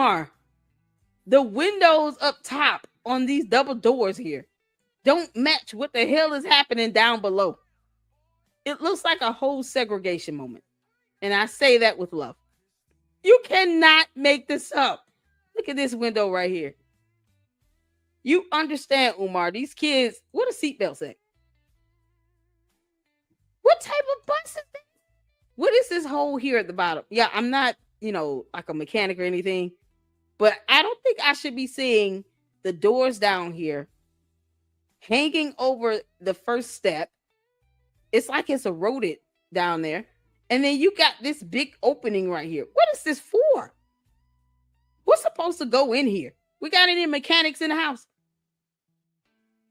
Umar, the windows up top on these double doors here don't match what the hell is happening down below. It looks like a whole segregation moment. And I say that with love. You cannot make this up. Look at this window right here. You understand, Umar, these kids, what are seatbelts at? What type of bus is that? What is this hole here at the bottom? Yeah, I'm not, like a mechanic or anything, but I don't think I should be seeing the doors down here hanging over the first step. It's like it's eroded down there. And then you got this big opening right here. What is this for? What's supposed to go in here? We got any mechanics in the house?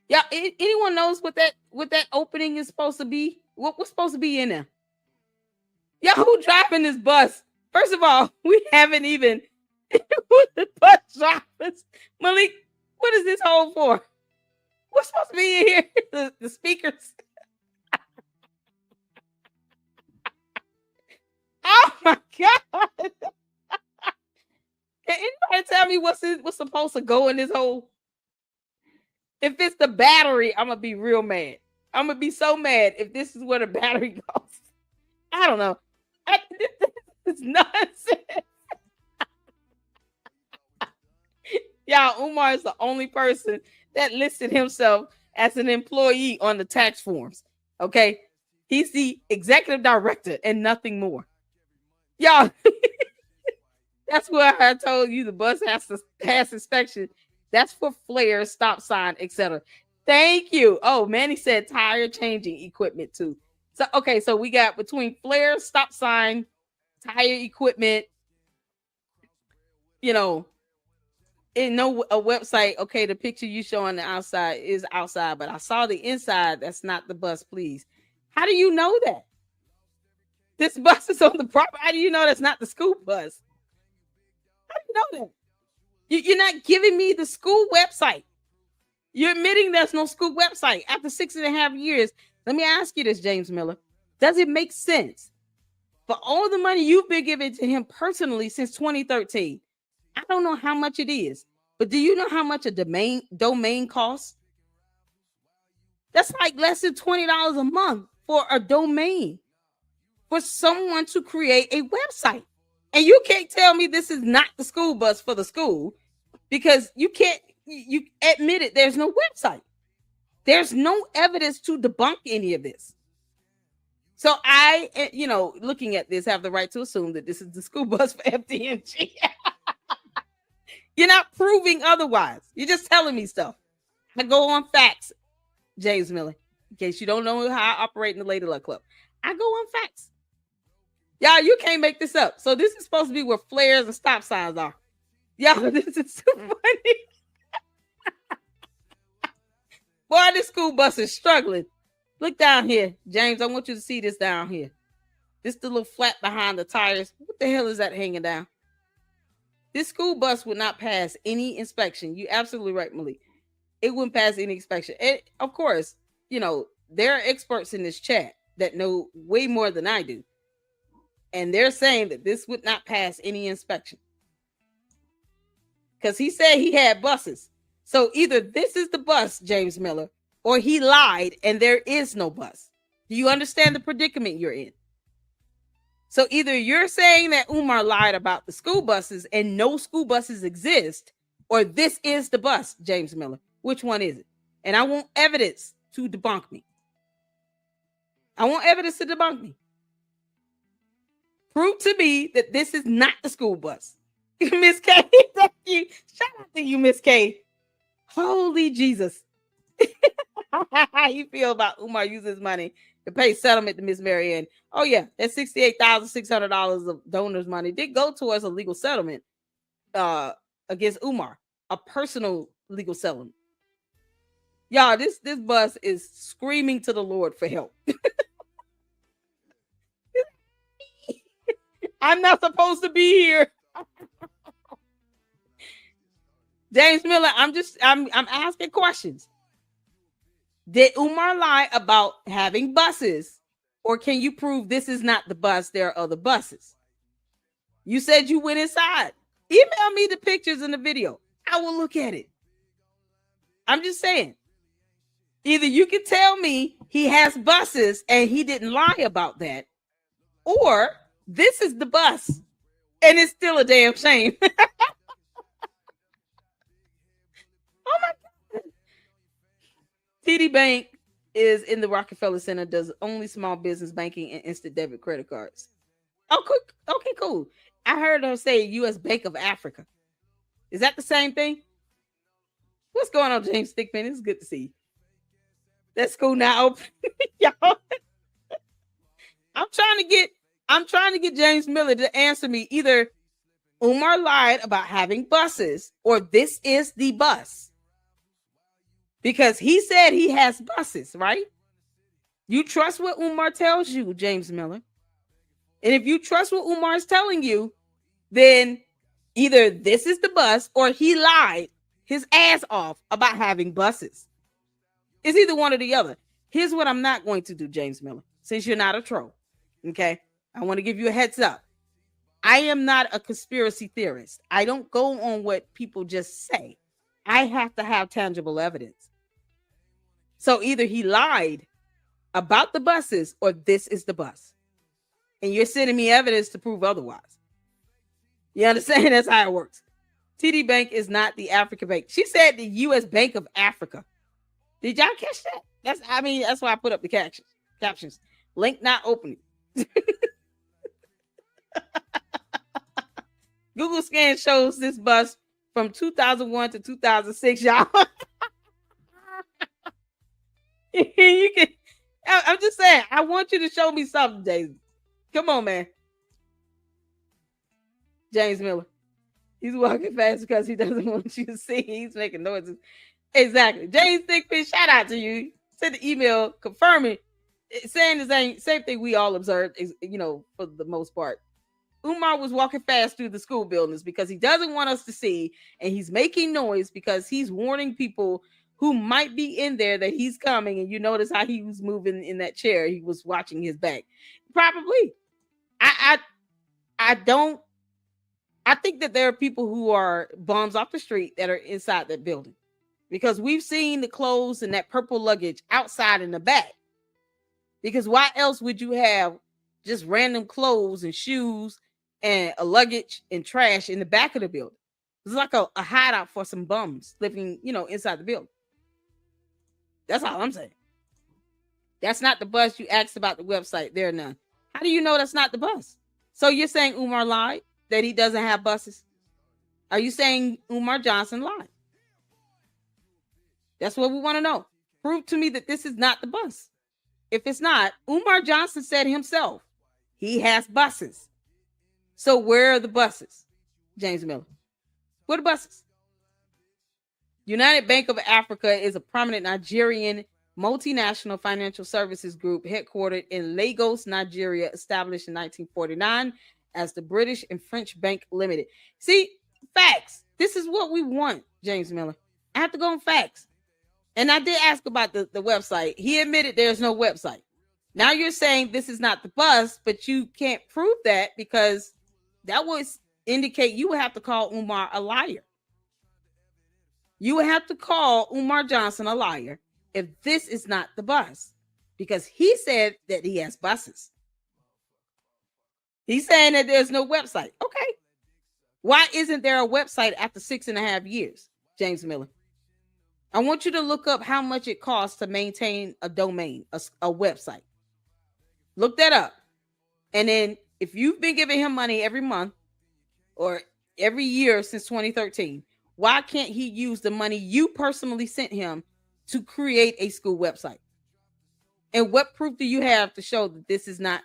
Yeah, anyone knows what that opening is supposed to be? What's supposed to be in there? Yeah, who driving this bus? First of all, we haven't even put the bus drivers. Malik, what is this hole for? What's supposed to be in here? The speakers. Oh my God. Can anybody tell me what's supposed to go in this hole? If it's the battery, I'm gonna be real mad. I'm gonna be so mad if this is where the battery goes. I don't know. This is nonsense. Y'all, Umar is the only person that listed himself as an employee on the tax forms. Okay, he's the executive director and nothing more. Y'all, that's why I told you the bus has to pass inspection. That's for flares, stop sign, etc. Thank you. Oh, Manny said tire changing equipment too. So, okay, so we got between flares, stop sign, tire equipment, in a website. Okay, the picture you show on the outside is outside, but I saw the inside. That's not the bus, please. How do you know that? This bus is on the property. How do you know that's not the school bus? How do you know that? You're not giving me the school website. You're admitting there's no school website after 6.5 years. Let me ask you this, James Miller. Does it make sense for all the money you've been giving to him personally since 2013? I don't know how much it is, but do you know how much a domain costs? That's like less than $20 a month for a domain for someone to create a website. And you can't tell me this is not the school bus for the school because you admit it. There's no website. There's no evidence to debunk any of this. So I, looking at this, have the right to assume that this is the school bus for FDMG. You're not proving otherwise. You're just telling me stuff. I go on facts, James Miller, in case you don't know how I operate in the Lady Luck Club. I go on facts. Y'all, you can't make this up. So this is supposed to be where flares and stop signs are. Y'all, this is so funny. Boy, this school bus is struggling. Look down here, James. I want you to see this down here. This the little flat behind the tires. What the hell is that hanging down? This school bus would not pass any inspection. You're absolutely right, Malik. It wouldn't pass any inspection. And of course, there are experts in this chat that know way more than I do. And they're saying that this would not pass any inspection. Because he said he had buses. So either this is the bus, James Miller, or he lied and there is no bus. Do you understand the predicament you're in? So either you're saying that Umar lied about the school buses and no school buses exist, or this is the bus, James Miller. Which one is it? And I want evidence to debunk me. I want evidence to debunk me. Prove to me that this is not the school bus. Miss K, thank you. Shout out to you, Miss K. Holy Jesus. How you feel about Umar using his money to pay settlement to Miss Marianne? Oh, yeah, that $68,600 of donors' money did go towards a legal settlement against Umar, a personal legal settlement. Y'all, this bus is screaming to the Lord for help. I'm not supposed to be here. James Miller, I'm asking questions. Did Umar lie about having buses, or can you prove this is not the bus? There are other buses. You said you went inside. Email me the pictures and the video. I will look at it. I'm just saying. Either you can tell me he has buses and he didn't lie about that, or this is the bus and it's still a damn shame. Oh my God. TD Bank is in the Rockefeller Center, does only small business banking and instant debit credit cards. Oh, cool. Okay, cool. I heard her say U.S. Bank of Africa. Is that the same thing? What's going on, James Stickman? It's good to see you. That school now open. Y'all. I'm trying to get James Miller to answer me. Either Umar lied about having buses or this is the bus. Because he said he has buses, right? You trust what Umar tells you, James Miller. And if you trust what Umar is telling you, then either this is the bus or he lied his ass off about having buses. It's either one or the other. Here's what I'm not going to do, James Miller, since you're not a troll. Okay? I want to give you a heads up. I am not a conspiracy theorist. I don't go on what people just say. I have to have tangible evidence. So either he lied about the buses or this is the bus. And you're sending me evidence to prove otherwise. You understand? That's how it works. TD Bank is not the African bank. She said the U.S. Bank of Africa. Did y'all catch that? That's why I put up the captions. Link not opening. Google scan shows this bus from 2001 to 2006, y'all. You can. I'm just saying. I want you to show me something, James. Come on, man. James Miller. He's walking fast because he doesn't want you to see. He's making noises. Exactly. James Thickfish, shout out to you. Send the email confirming, saying the same thing we all observed, is, for the most part. Umar was walking fast through the school buildings because he doesn't want us to see, and he's making noise because he's warning people who might be in there that he's coming. And you notice how he was moving in that chair. He was watching his back. Probably. I think that there are people who are bums off the street that are inside that building, because we've seen the clothes and that purple luggage outside in the back. Because why else would you have just random clothes and shoes and a luggage and trash in the back of the building? It's like a hideout for some bums living, inside the building. That's all I'm saying. That's not the bus. You asked about the website. There are none. How do you know that's not the bus? So you're saying Umar lied, that he doesn't have buses? Are you saying Umar Johnson lied? That's what we want to know. Prove to me that this is not the bus. If it's not, Umar Johnson said himself, he has buses. So where are the buses, James Miller? Where are the buses? United Bank of Africa is a prominent Nigerian multinational financial services group headquartered in Lagos, Nigeria, established in 1949 as the British and French Bank Limited. See, facts. This is what we want, James Miller. I have to go on facts. And I did ask about the website. He admitted there's no website. Now you're saying this is not the bus, but you can't prove that, because that would indicate you would have to call Umar a liar. You would have to call Umar Johnson a liar if this is not the bus, because he said that he has buses. He's saying that there's no website. Okay. Why isn't there a website after 6.5 years, James Miller? I want you to look up how much it costs to maintain a domain, a website. Look that up. And then if you've been giving him money every month or every year since 2013, why can't he use the money you personally sent him to create a school website? And what proof do you have to show that this is not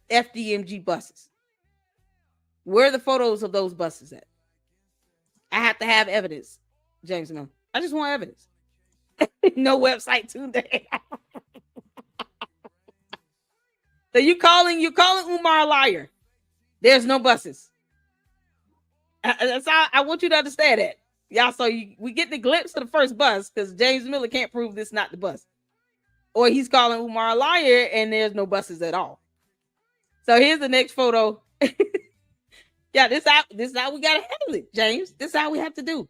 FDMG buses? Where are the photos of those buses at? I have to have evidence, James Miller. I just want evidence. No website today. So you're calling Umar a liar. There's no buses. That's how I want you to understand that. Y'all, so we get the glimpse of the first bus because James Miller can't prove this is not the bus. Or he's calling Umar a liar and there's no buses at all. So here's the next photo. Yeah, this how we gotta handle it, James. This is how we have to do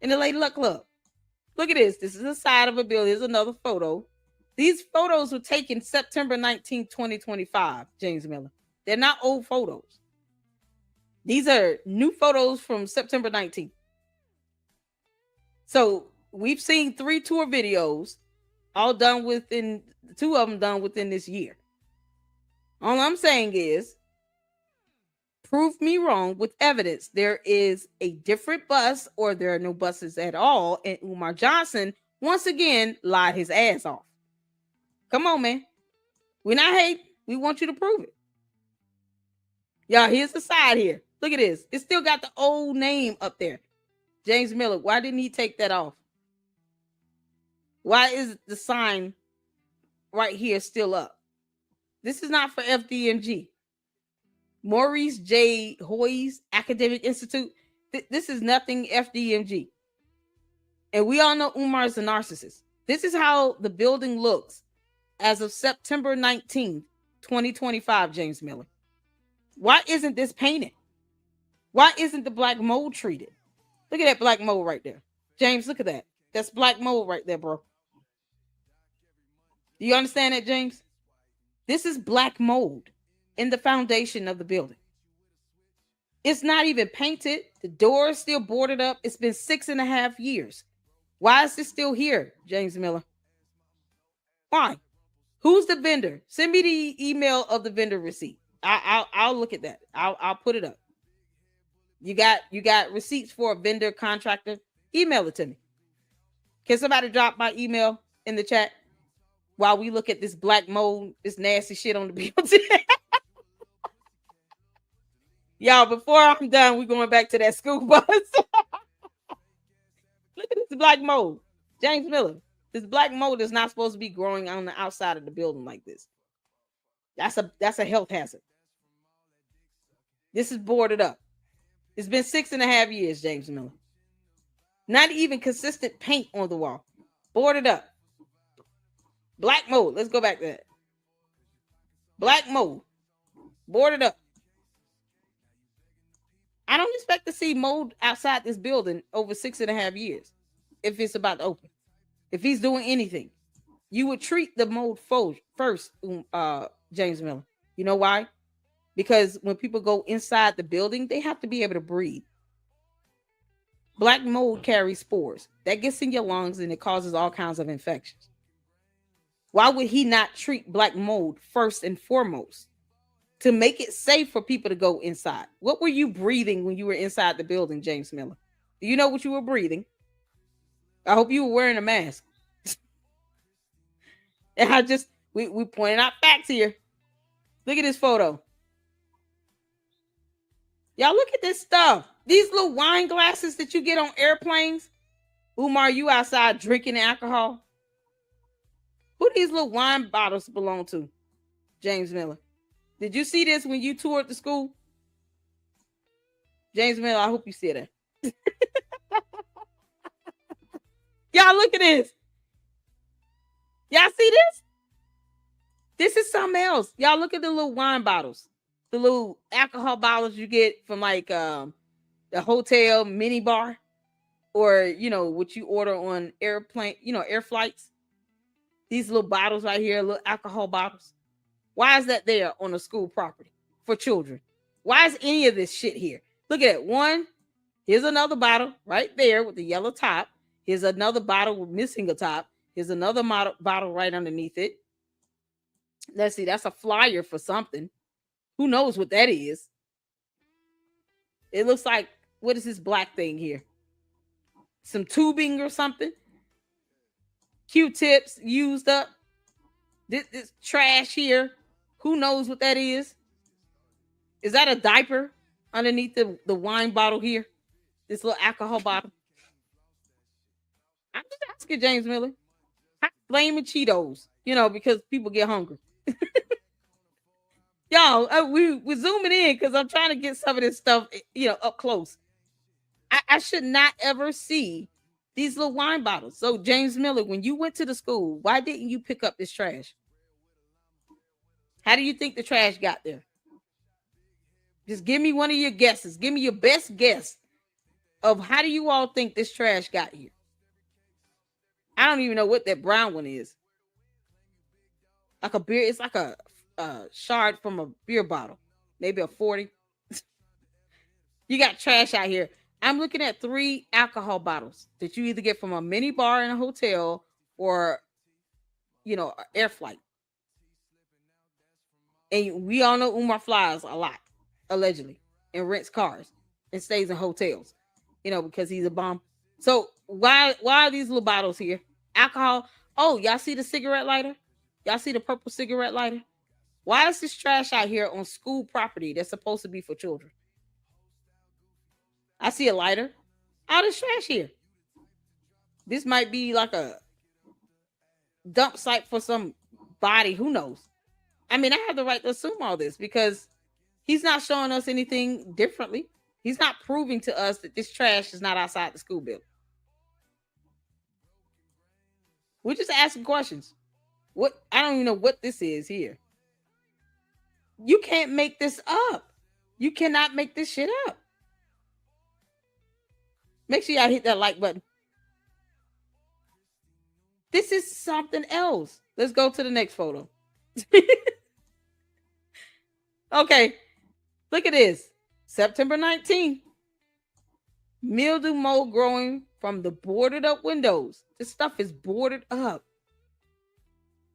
in the Lady Luck Club. Look at this. This is the side of a building. Here's another photo. These photos were taken September 19th, 2025, James Miller. They're not old photos. These are new photos from September 19th. So we've seen 3 tour videos, all done within 2 of them done within this year. All I'm saying is, prove me wrong with evidence. There is a different bus, or there are no buses at all, and Umar Johnson once again lied his ass off. Come on, man. We're not hating. We want you to prove it. Y'all, here's the side here. Look at this. It still got the old name up there. James Miller. Why didn't he take that off? Why is the sign right here still up? This is not for FDMG. Maurice J. Hoy's Academic Institute. This is nothing FDMG. And we all know Umar's a narcissist. This is how the building looks as of September 19th, 2025, James Miller. Why isn't this painted? Why isn't the black mold treated? Look at that black mold right there. James, look at that. That's black mold right there, bro. Do you understand that, James? This is black mold in the foundation of the building. It's not even painted. The door is still boarded up. It's been 6.5 years. Why is this still here, James Miller? Why? Who's the vendor? Send me the email of the vendor receipt. I'll look at that. I'll put it up. You got receipts for a vendor contractor? Email it to me. Can somebody drop my email in the chat while we look at this black mold, this nasty shit on the building? Y'all, before I'm done, we're going back to that school bus. Look at this black mold. James Miller. This black mold is not supposed to be growing on the outside of the building like this. That's a health hazard. This is boarded up. It's been 6.5 years, James Miller. Not even consistent paint on the wall. Boarded up. Black mold. Let's go back to that. Black mold. Boarded up. I don't expect to see mold outside this building over 6.5 years. If it's about to open. If he's doing anything. You would treat the mold first, James Miller. You know why? Because when people go inside the building, they have to be able to breathe. Black mold carries spores. That gets in your lungs and it causes all kinds of infections. Why would he not treat black mold first and foremost? To make it safe for people to go inside. What were you breathing when you were inside the building, James Miller? Do you know what you were breathing? I hope you were wearing a mask. And we pointed out facts here. Look at this photo. Y'all look at this stuff. These little wine glasses that you get on airplanes. Umar, you outside drinking alcohol? Who these little wine bottles belong to? James Miller. Did you see this when you toured the school? James Miller, I hope you see that. Y'all look at this. Y'all see this? This is something else. Y'all look at the little wine bottles. The little alcohol bottles you get from like the hotel mini bar. Or, what you order on airplane, air flights. These little bottles right here, little alcohol bottles. Why is that there on a school property for children? Why is any of this shit here? Look at it. One, here's another bottle right there with the yellow top. Here's another bottle with missing a top. Here's another bottle right underneath it. Let's see. That's a flyer for something. Who knows what that is? It looks like, what is this black thing here? Some tubing or something. Q-tips used up. This trash here. Who knows what that is? Is that a diaper underneath the wine bottle here? This little alcohol bottle. I'm just asking, James Miller. Flaming Cheetos, because people get hungry. Y'all, we're zooming in because I'm trying to get some of this stuff, up close. I should not ever see these little wine bottles. So, James Miller, when you went to the school, why didn't you pick up this trash? How do you think the trash got there? Just give me one of your guesses. Give me your best guess of how do you all think this trash got here? I don't even know what that brown one is. Like a beer, it's like a shard from a beer bottle, maybe a 40. You got trash out here. I'm looking at 3 alcohol bottles that you either get from a mini bar in a hotel or, air flight. And we all know Umar flies a lot, allegedly, and rents cars and stays in hotels, because he's a bum. So why are these little bottles here? Alcohol. Oh, y'all see the cigarette lighter? Y'all see the purple cigarette lighter? Why is this trash out here on school property that's supposed to be for children? I see a lighter. All this trash here. This might be like a dump site for some body. Who knows? I mean, I have the right to assume all this because he's not showing us anything differently. He's not proving to us that this trash is not outside the school building. We're just asking questions. I don't even know what this is here. You can't make this up. You cannot make this shit up. Make sure y'all hit that like button. This is something else. Let's go to the next photo. Okay. Look at this. September 19th. Mildew mold growing from the boarded up windows. This stuff is boarded up.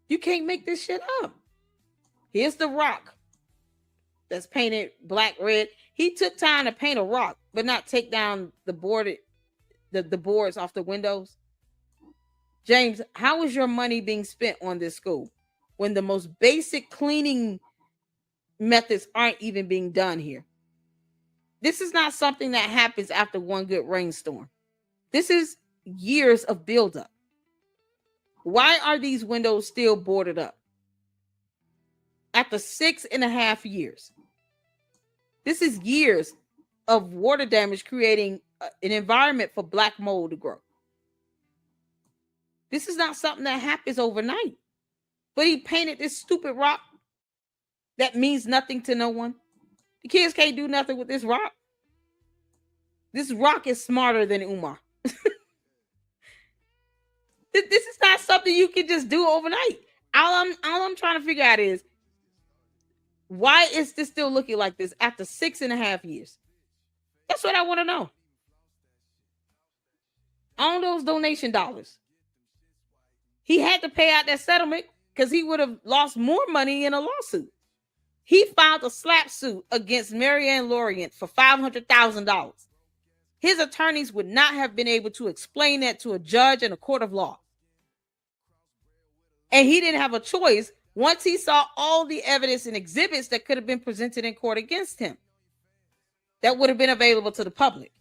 You can't make this shit up. Here's the rock that's painted black, red. He took time to paint a rock, but not take down the boards off the windows. James, how is your money being spent on this school when the most basic cleaning methods aren't even being done here? This is not something that happens after one good rainstorm. This is years of buildup. Why are these windows still boarded up? After 6.5 years. This is years of water damage creating an environment for black mold to grow. This is not something that happens overnight. But he painted this stupid rock that means nothing to no one. The kids can't do nothing with this rock. This rock is smarter than Umar. This is not something you can just do overnight. All I'm trying to figure out is, why is this still looking like this after 6.5 years? That's what I want to know. On those donation dollars. He had to pay out that settlement because he would have lost more money in a lawsuit. He filed a slap suit against Marianne Lorient for $500,000. His attorneys would not have been able to explain that to a judge in a court of law. And he didn't have a choice once he saw all the evidence and exhibits that could have been presented in court against him that would have been available to the public.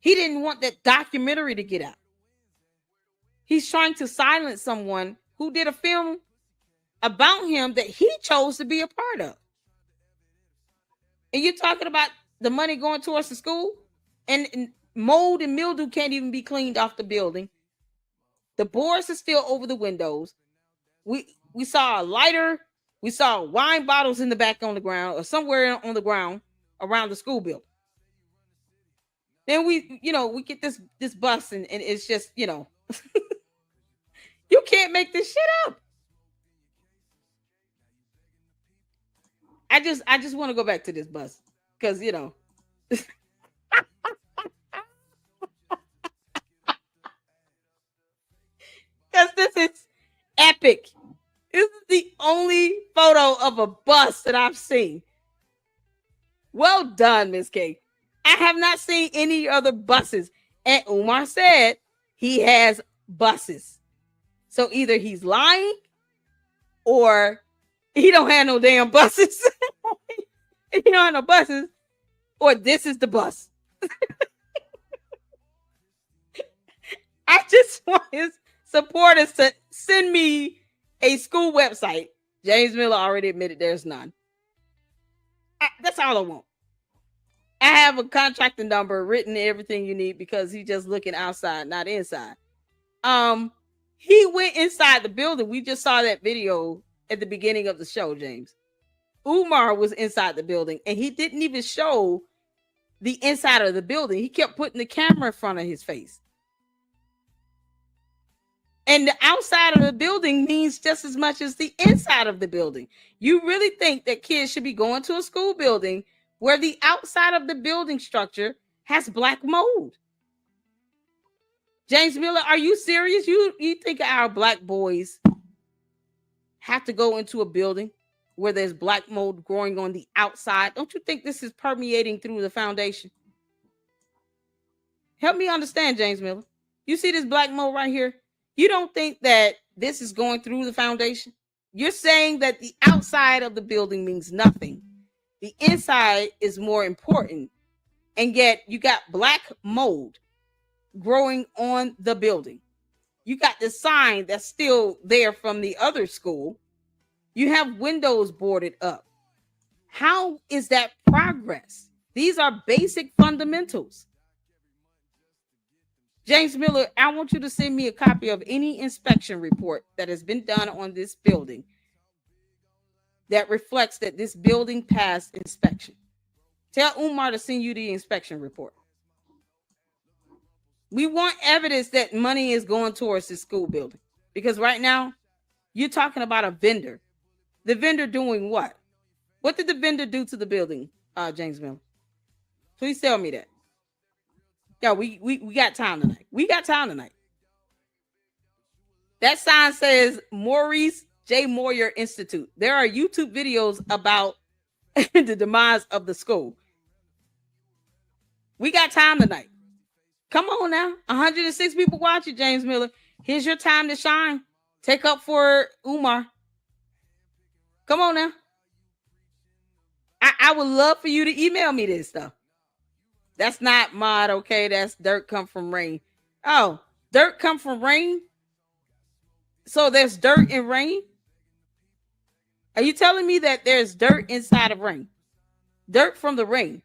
He didn't want that documentary to get out. He's trying to silence someone who did a film about him that he chose to be a part of. And you're talking about the money going towards the school, and mold and mildew can't even be cleaned off the building. The boards are still over the windows. We saw a lighter. We saw wine bottles in the back on the ground or somewhere on the ground around the school building. Then we get this bus and it's just, you can't make this shit up. I just want to go back to this bus because, because this is epic. This is the only photo of a bus that I've seen. Well done, Miss K. I have not seen any other buses. And Umar said he has buses. So either he's lying or he don't have no damn buses. He don't have no buses, or this is the bus. I just want his supporters to send me a school website. James Miller already admitted there's none. That's all I want. I have a contracting number written, everything you need, because he's just looking outside, not inside. He went inside the building. We just saw that video at the beginning of the show, James. Umar was inside the building, and he didn't even show the inside of the building. He kept putting the camera in front of his face. And the outside of the building means just as much as the inside of the building. You really think that kids should be going to a school building where the outside of the building structure has black mold? James Miller, are you serious? You think our black boys have to go into a building where there's black mold growing on the outside? Don't you think this is permeating through the foundation? Help me understand, James Miller. You see this black mold right here? You don't think that this is going through the foundation? You're saying that the outside of the building means nothing. The inside is more important. And yet you got black mold growing on the building. You got the sign that's still there from the other school. You have windows boarded up. How is that progress? These are basic fundamentals. James Miller, I want you to send me a copy of any inspection report that has been done on this building that reflects that this building passed inspection. Tell Umar to send you the inspection report. We want evidence that money is going towards this school building, because right now you're talking about a vendor. The vendor doing what? What did the vendor do to the building, James Miller? Please tell me that. Yeah, we got time tonight. We got time tonight. That sign says Maurice J. Moyer Institute. There are YouTube videos about the demise of the school. We got time tonight. Come on now. 106 people watching, James Miller. Here's your time to shine. Take up for Umar. Come on now. I would love for you to email me this stuff. That's not mod, okay? That's dirt come from rain. Oh, dirt come from rain? So there's dirt in rain? Are you telling me that there's dirt inside of rain? Dirt from the rain.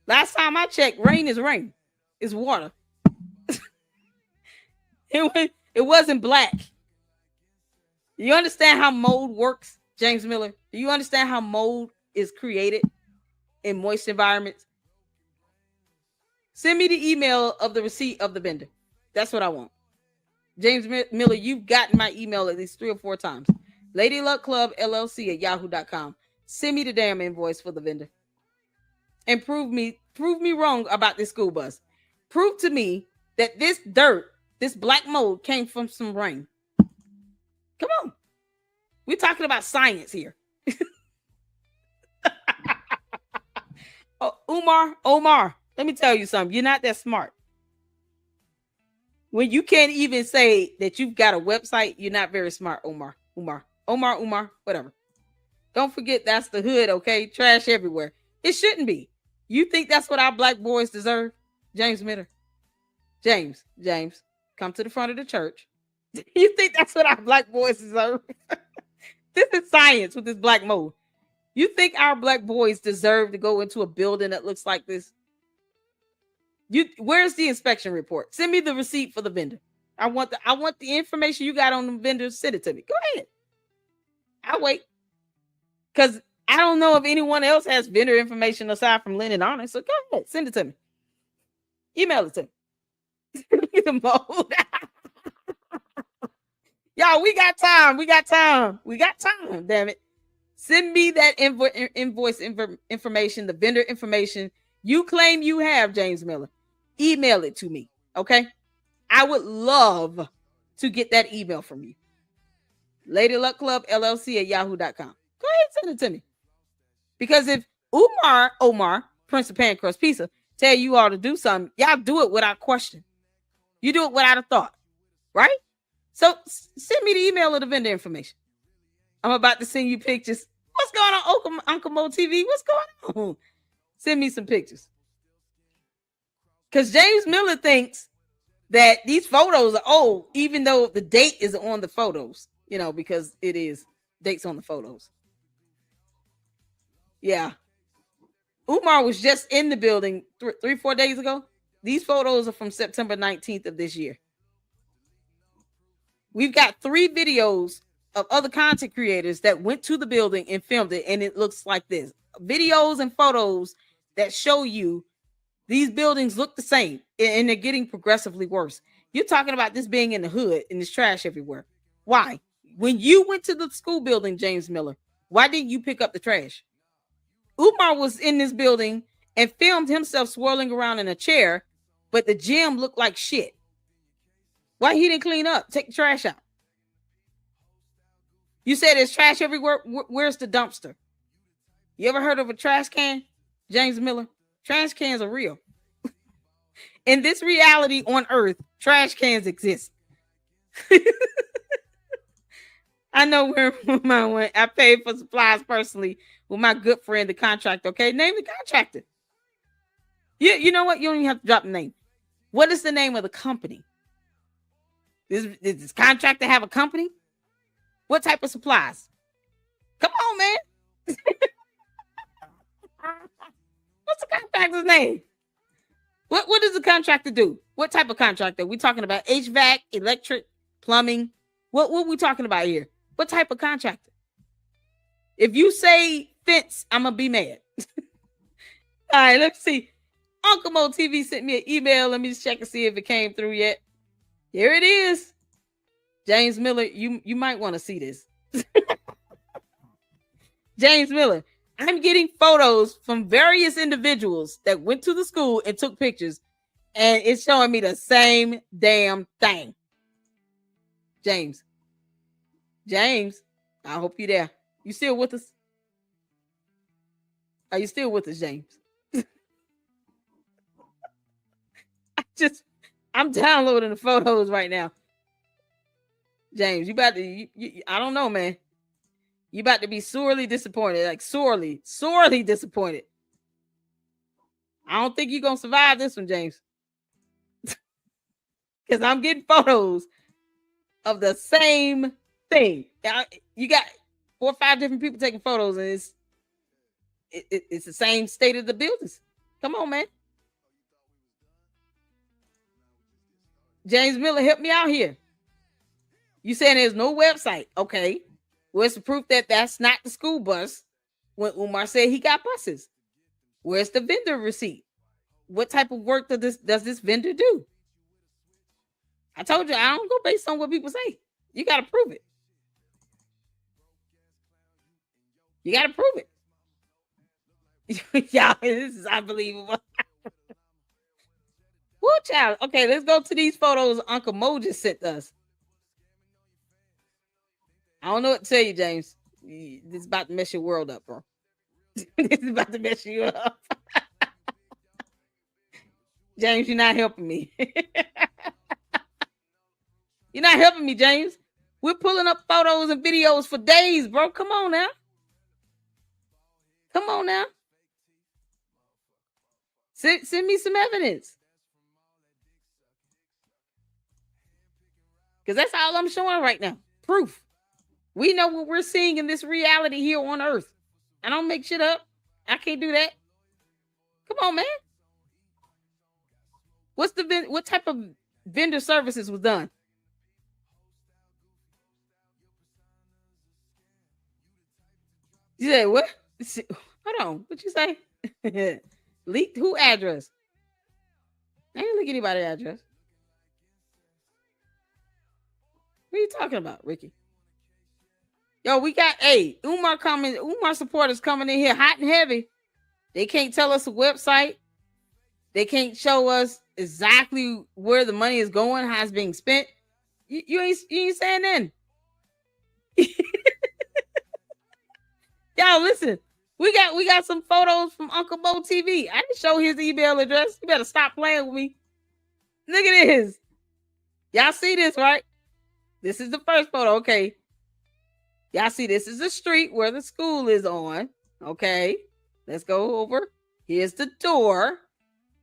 Last time I checked, rain is rain. It's water. It wasn't black. You understand how mold works, James Miller? Do you understand how mold is created in moist environments? Send me the email of the receipt of the vendor. That's what I want. James Miller, you've gotten my email at least 3 or 4 times. LadyLuckClubLLC at yahoo.com. Send me the damn invoice for the vendor. And prove me wrong about this school bus. Prove to me that this dirt, this black mold came from some rain. Come on. We're talking about science here. Oh, Omar, let me tell you something. You're not that smart. When you can't even say that you've got a website, you're not very smart, Umar, whatever. Don't forget that's the hood, okay? Trash everywhere. It shouldn't be. You think that's what our black boys deserve? James Miller. James, come to the front of the church. You think that's what our black boys deserve? This is science with this black mold. You think our black boys deserve to go into a building that looks like this? Where's the inspection report? Send me the receipt for the vendor. I want the information you got on the vendor. Send it to me. Go ahead. I'll wait. Because I don't know if anyone else has vendor information aside from Lynn and Honor. So go ahead. Send it to me. Email it to me. The mold. Y'all, we got time. Damn it. Send me that invoice information, the vendor information you claim you have, James Miller. Email it to me, okay? I would love to get that email from you. LadyLuckClubLLC at yahoo.com. Go ahead and send it to me. Because if Umar, Prince of Pan Crust Pizza, tell you all to do something, y'all do it without question. You do it without a thought, right? So send me the email of the vendor information. I'm about to send you pictures. What's going on, Uncle Mo TV? What's going on? Send me some pictures. Because James Miller thinks that these photos are old, even though the date is on the photos, because it is dates on the photos. Yeah. Umar was just in the building 3-4 days ago. These photos are from September 19th of this year. We've got 3 videos of other content creators that went to the building and filmed it, and it looks like this. Videos and photos that show you these buildings look the same, and they're getting progressively worse. You're talking about this being in the hood and there's trash everywhere. Why? When you went to the school building, James Miller, why didn't you pick up the trash? Umar was in this building and filmed himself swirling around in a chair, but the gym looked like shit. Why he didn't clean up? Take the trash out. You said there's trash everywhere. Where's the dumpster? You ever heard of a trash can, James Miller? Trash cans are real. In this reality on Earth, trash cans exist. I know where mine went. I paid for supplies personally with my good friend, the contractor. Okay, name the contractor. You know what? You don't even have to drop the name. What is the name of the company? Does this contractor have a company? What type of supplies? Come on, man. What's the contractor's name? What does the contractor do? What type of contractor? We talking about HVAC, electric, plumbing? What we talking about here? What type of contractor? If you say fence, I'm gonna be mad. All right, let's see. Uncle Mo TV sent me an email. Let me just check and see if it came through yet. Here it is. James Miller, you might want to see this. James Miller, I'm getting photos from various individuals that went to the school and took pictures, and it's showing me the same damn thing. James, I hope you're there. You still with us? Are you still with us, James? I'm downloading the photos right now. James, you about to, I don't know, man. You about to be sorely disappointed, like sorely disappointed. I don't think you're going to survive this one, James. Because I'm getting photos of the same thing. You got 4 or 5 different people taking photos, and it's the same state of the buildings. Come on, man. James Miller, help me out here. You saying there's no website. Okay. Where's the proof that that's not the school bus when Umar said he got buses? Where's the vendor receipt? What type of work does this vendor do? I told you, I don't go based on what people say. You got to prove it. You got to prove it. Y'all, this is unbelievable. Woo, child. Okay, let's go to these photos Uncle Mo just sent us. I don't know what to tell you, James. This is about to mess your world up, bro. This is about to mess you up. James, you're not helping me. You're not helping me, James. We're pulling up photos and videos for days, bro. Come on now. Come on now. Send me some evidence. Because that's all I'm showing right now. Proof. We know what we're seeing in this reality here on Earth. I don't make shit up. I can't do that. Come on, man. What type of vendor services was done? You say what? Hold on. What you say? Leaked who address? I ain't leak anybody's address. What are you talking about, Ricky? Yo, we got Umar coming. Umar supporters coming in here hot and heavy. They can't tell us a website. They can't show us exactly where the money is going, how it's being spent. You ain't saying nothing. Y'all, listen. We got some photos from Uncle Mo TV. I didn't show his email address. You better stop playing with me. Look at this. Y'all see this, right? This is the first photo. Okay. Y'all see this is the street where the school is on. Okay. Let's go over. Here's the door.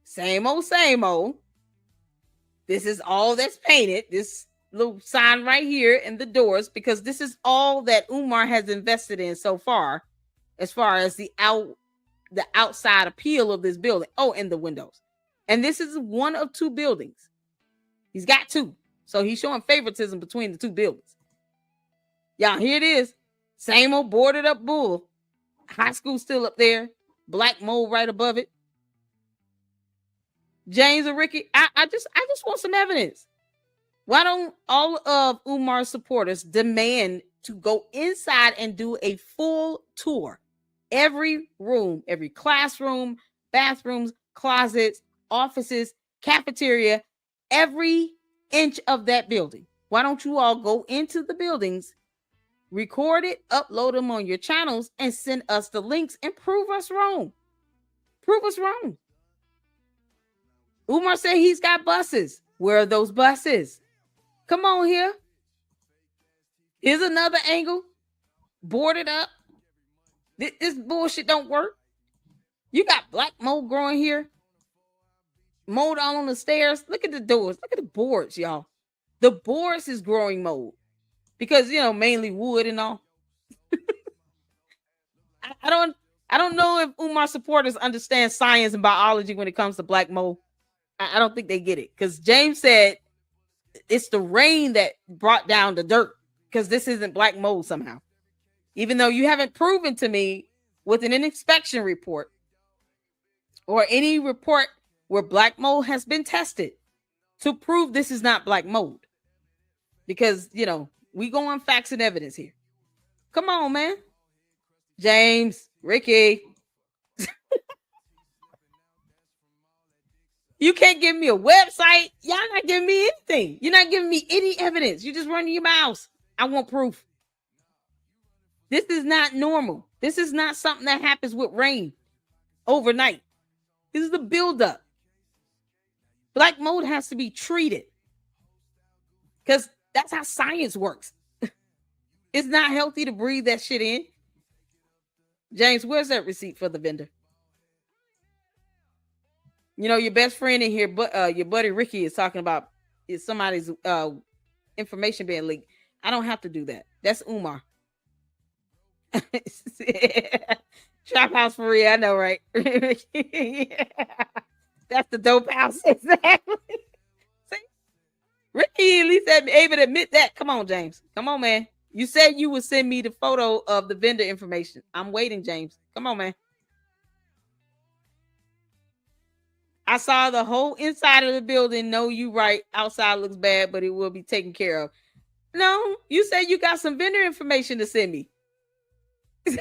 Same old, same old. This is all that's painted. This little sign right here and the doors, because this is all that Umar has invested in so far as the outside appeal of this building. Oh, and the windows. And this is one of 2 buildings. He's got 2. So he's showing favoritism between the 2 buildings. Y'all, here it is. Same old boarded up bull. High school still up there. Black mold right above it. James and Ricky, I just want some evidence. Why don't all of Umar's supporters demand to go inside and do a full tour? Every room, every classroom, bathrooms, closets, offices, cafeteria, every inch of that building. Why don't you all go into the buildings, record it, upload them on your channels, and send us the links and prove us wrong? Prove us wrong. Umar said he's got buses. Where are those buses? Come on here. Here's another angle. Boarded up. This bullshit don't work. You got black mold growing here. Mold all on the stairs. Look at the doors. Look at the boards, y'all. The boards is growing mold. Because, mainly wood and all. I don't know if Umar supporters understand science and biology when it comes to black mold. I don't think they get it. Because James said it's the rain that brought down the dirt. Because this isn't black mold somehow. Even though you haven't proven to me with an inspection report or any report where black mold has been tested to prove this is not black mold. Because, we go on facts and evidence here. Come on, man. James, Ricky. You can't give me a website. Y'all not giving me anything. You're not giving me any evidence. You're just running your mouths. I want proof. This is not normal. This is not something that happens with rain overnight. This is the buildup. Black mold has to be treated because that's how science works. It's not healthy to breathe that shit in. James, where's that receipt for the vendor? Your best friend in here, but your buddy Ricky is talking about is somebody's information being leaked. I don't have to do that. That's Umar. Trap house for real. I know, right? Yeah. That's the dope house. Exactly. See? Ricky at least able to admit that. Come on, James. Come on, man. You said you would send me the photo of the vendor information. I'm waiting, James. Come on, man. I saw the whole inside of the building. No, you right. Outside looks bad, but it will be taken care of. No, you said you got some vendor information to send me. You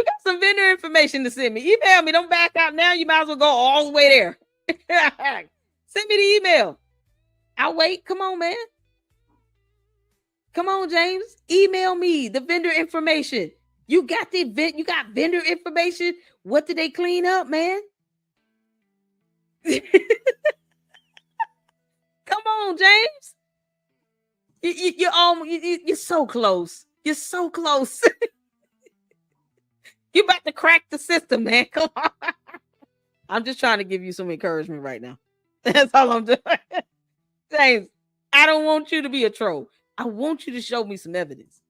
got some vendor information to send me. Email me. Don't back out now. You might as well go all the way there. Send me the email. I'll wait. Come on, man. Come on, James. Email me the vendor information. You got you got vendor information. What did they clean up, man? Come on, James. You're so close. You're so close. You about to crack the system, man. Come on. I'm just trying to give you some encouragement right now. That's all I'm doing. James, I don't want you to be a troll. I want you to show me some evidence.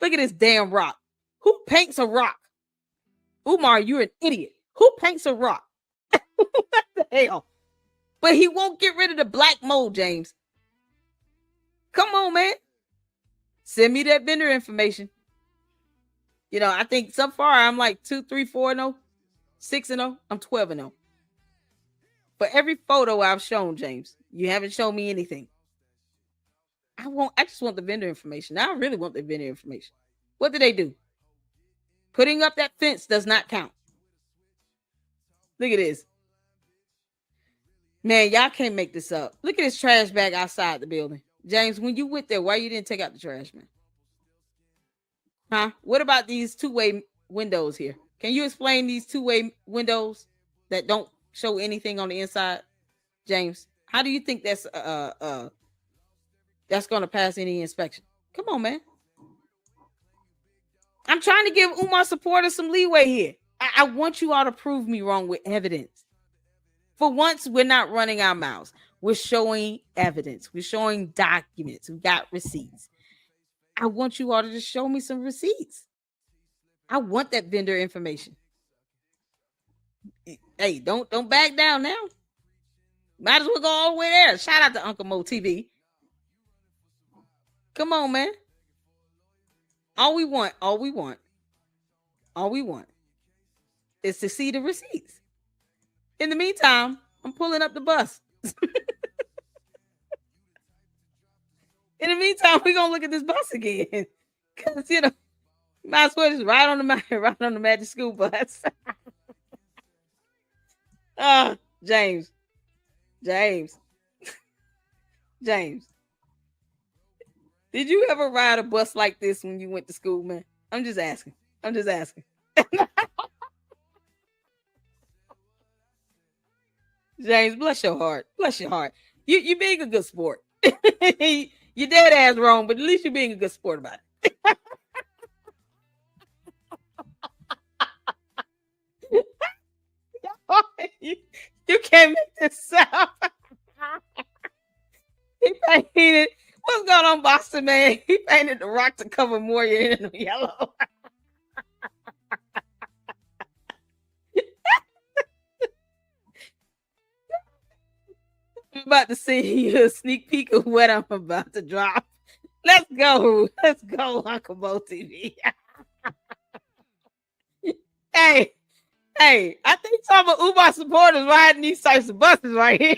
Look at this damn rock. Who paints a rock? Umar, you're an idiot. Who paints a rock? What the hell? But he won't get rid of the black mold, James. Come on, man. Send me that vendor information. I think so far I'm like 2, 3, 4-0, 6-0. I'm 12-0. For every photo I've shown, James, you haven't shown me anything. I just want the vendor information. I really want the vendor information. What do they do? Putting up that fence does not count. Look at this. Man, y'all can't make this up. Look at this trash bag outside the building. James, when you went there, why you didn't take out the trash, man? Huh? What about these two-way windows here? Can you explain these two-way windows that don't show anything on the inside? James, how do you think that's going to pass any inspection? Come on, man. I'm trying to give Umar supporters some leeway here. I want you all to prove me wrong with evidence. For once, we're not running our mouths. We're showing evidence. We're showing documents. We got receipts. I want you all to just show me some receipts. I want that vendor information. Hey, don't back down now. Might as well go all the way there. Shout out to Uncle Mo TV. Come on, man. All we want, all we want, all we want is to see the receipts. In the meantime, I'm pulling up the bus. In the meantime, we're gonna look at this bus again. Cause might as well just ride on the magic school bus. James. James. James. Did you ever ride a bus like this when you went to school, man? I'm just asking. James, bless your heart. Bless your heart. You being a good sport. Your dead ass wrong, but at least you're being a good sport about it. you can't make this up. He painted. What's going on, Boston, man? He painted the rock to cover more in yellow. I'm about to see you a sneak peek of what I'm about to drop. Let's go, Uncle Mo TV. hey, I think some of Umar supporters riding these types of buses right here.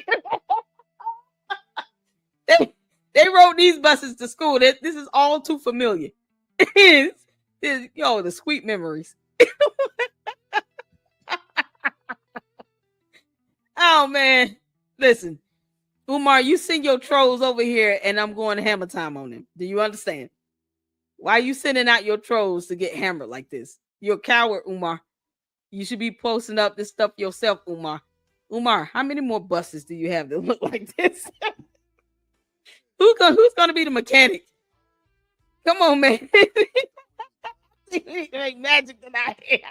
They rode these buses to school. This is all too familiar. The sweet memories. Oh man, listen. Umar, you send your trolls over here and I'm going to hammer time on them. Do you understand? Why are you sending out your trolls to get hammered like this? You're a coward, Umar. You should be posting up this stuff yourself, Umar. Umar, how many more buses do you have that look like this? Who's going to be the mechanic? Come on, man. Make magic tonight.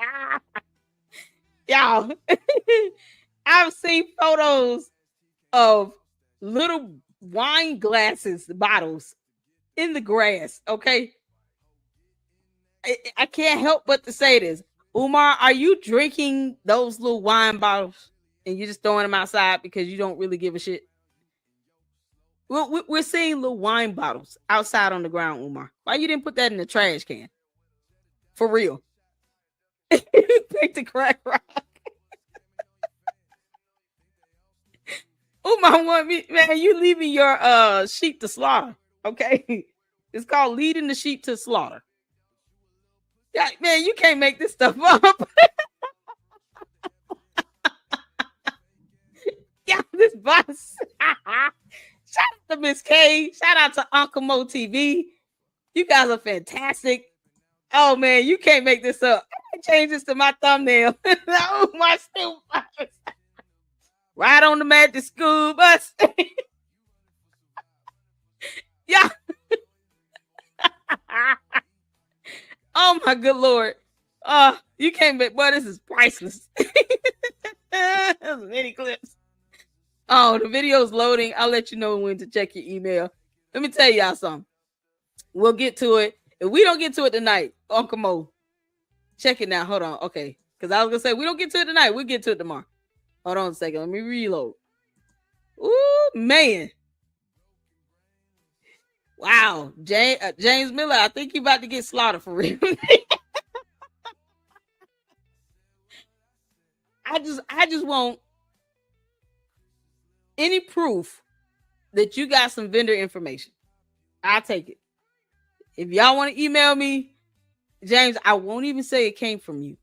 Y'all, I've seen photos of little wine glasses, bottles in the grass. Okay. I can't help but to say this. Umar, are you drinking those little wine bottles and you're just throwing them outside because you don't really give a shit? We're seeing little wine bottles outside on the ground, Umar. Why you didn't put that in the trash can? For real. Pick the crack rock. Umar want me, man, you leaving your sheep to slaughter. Okay. It's called leading the sheep to slaughter. Yeah, man, you can't make this stuff up. Yeah, this bus. Shout out to Miss K. Shout out to Uncle Mo TV. You guys are fantastic. Oh man, you can't make this up. I change this to my thumbnail. Oh my school bus. Right on the magic school bus. Yeah. Oh my good Lord. You can't make, boy, this is priceless. There's many clips. Oh, the video's loading. I'll let you know when to check your email. Let me tell y'all something. We'll get to it. If we don't get to it tonight, Uncle Mo, check it now. Hold on. Okay. Because I was going to say, we don't get to it tonight. We'll get to it tomorrow. Hold on a second. Let me reload. Ooh, man. Wow. James Miller, I think you're about to get slaughtered for real. I just want any proof that you got some vendor information. I'll take it. If y'all want to email me, James, I won't even say it came from you.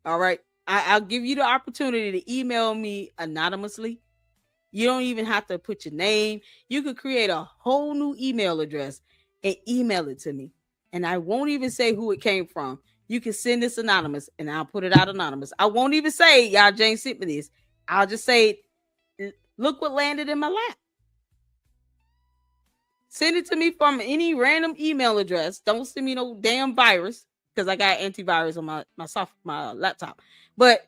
All right. I'll give you the opportunity to email me anonymously. You don't even have to put your name. You could create a whole new email address and email it to me. And I won't even say who it came from. You can send this anonymous and I'll put it out anonymous. I won't even say, y'all, James sent me this. I'll just say, look what landed in my lap. Send it to me from any random email address. Don't send me no damn virus because I got antivirus on my laptop. But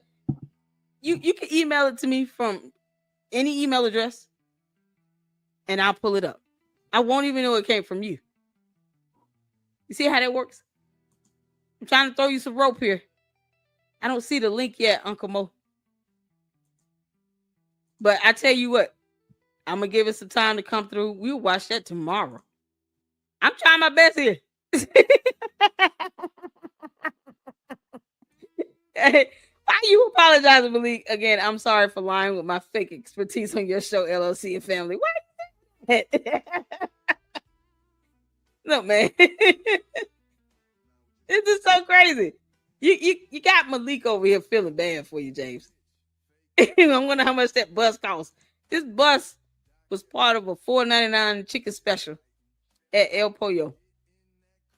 you can email it to me from any email address and I'll pull it up. I won't even know it came from you. You see how that works? I'm trying to throw you some rope here. I don't see the link yet, Uncle Mo. But I tell you what, I'm going to give it some time to come through. We'll watch that tomorrow. I'm trying my best here. Why you apologizing, Malik? Again, I'm sorry for lying with my fake expertise on your show, LLC and family. What? No, man. This is so crazy. You got Malik over here feeling bad for you, James. I wonder how much that bus cost. This bus was part of a $4.99 chicken special at El Pollo.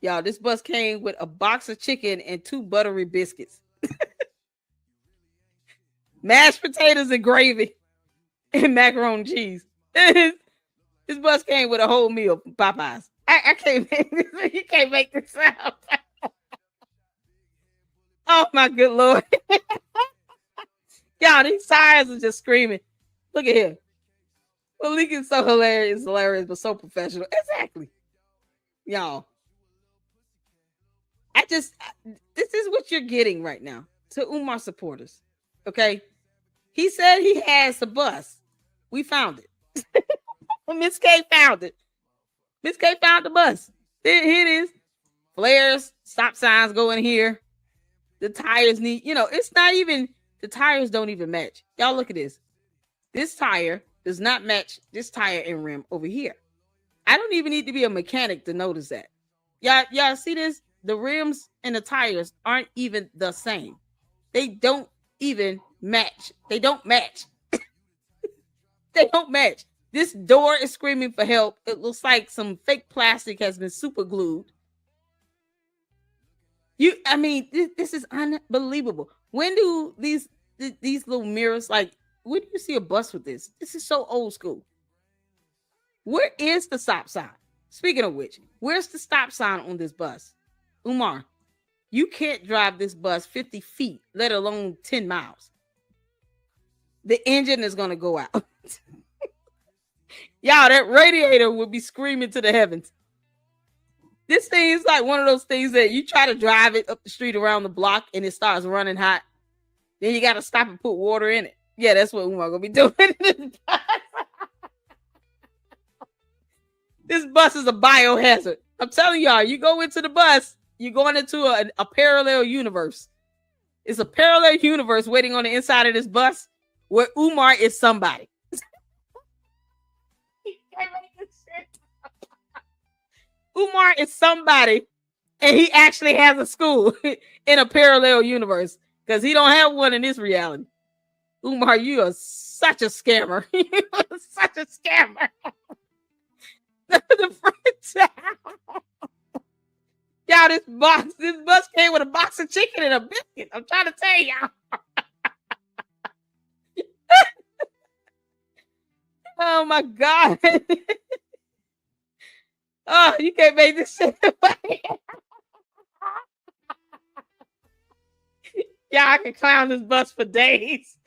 Y'all, this bus came with a box of chicken and 2 buttery biscuits, mashed potatoes and gravy, and macaroni and cheese. This bus came with a whole meal from Popeyes. I can't make this. You can't make this out. Oh my good Lord. Y'all, these tires are just screaming. Look at him. Malik is so hilarious, but so professional. Exactly. Y'all. This is what you're getting right now to Umar supporters. Okay. He said he has a bus. We found it. Miss K found it. Miss K found the bus. Here it is. Flares, stop signs go in here. The tires need, it's not even, the tires don't even match. Y'all look at this. This tire does not match this tire and rim over here. I don't even need to be a mechanic to notice that. Y'all see this? The rims and the tires aren't even the same. They don't even match. They don't match. They don't match. This door is screaming for help. It looks like some fake plastic has been super glued. This is unbelievable. When do these little mirrors, when do you see a bus with this? This is so old school. Where is the stop sign? Speaking of which, where's the stop sign on this bus? Umar, you can't drive this bus 50 feet, let alone 10 miles. The engine is going to go out. Y'all, that radiator would be screaming to the heavens. This thing is like one of those things that you try to drive it up the street around the block and it starts running hot. Then you got to stop and put water in it. Yeah, that's what Umar going to be doing. This bus is a biohazard. I'm telling y'all, you go into the bus, you're going into a parallel universe. It's a parallel universe waiting on the inside of this bus where Umar is somebody. Umar is somebody, and he actually has a school in a parallel universe because he don't have one in this reality. Umar, you are such a scammer. You are such a scammer. Y'all, this bus came with a box of chicken and a biscuit. I'm trying to tell y'all. Oh my God. Oh, you can't make this shit away. Y'all, I can clown this bus for days.